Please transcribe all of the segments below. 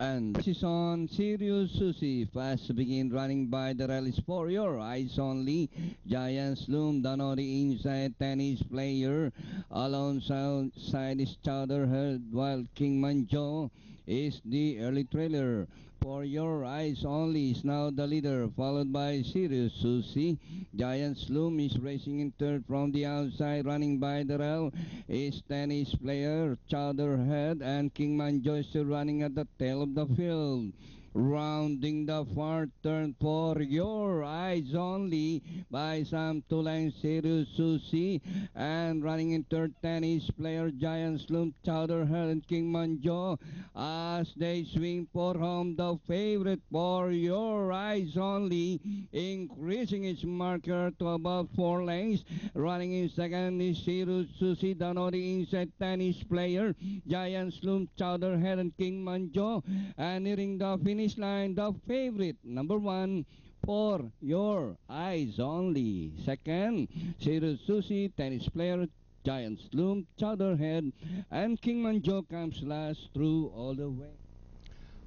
And this is on Sirius Susie. Fast to begin running by the rallies for your eyes only. Giants loom down on the inside. Tennis player alongside his chowder heard, while King Manjo is the early trailer. For your eyes only is now the leader, followed by Sirius Susie. Giants loom is racing in third from the outside. Running by the rail is tennis player Chowderhead, and King Manjo is still running at the tail of the field. Rounding the far turn for your eyes only by some 2 lengths, Sirius Susie, and running in third, tennis player Giants loom, Chowderhead, and King Manjo as they swing for home. The favorite for your eyes only, increasing its marker to about 4 lengths. Running in second is Sirius Susie, down on the inside, tennis player Giants loom, Chowderhead, and King Manjo, and nearing the finish line, the favorite number 1 for your eyes only. Second, Sirius Susie, tennis player Giants loom, Chowderhead, and King Manjo comes last through all the way.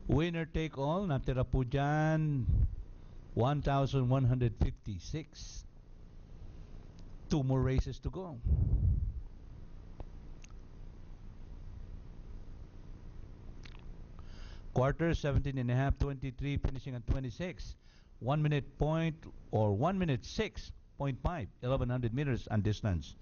Winner take all, natira po dyan 1,156. 2 more races to go. Quarter 17.5, 23, finishing at 26. 1 minute point or 1 minute 6.5, 1100 meters on distance.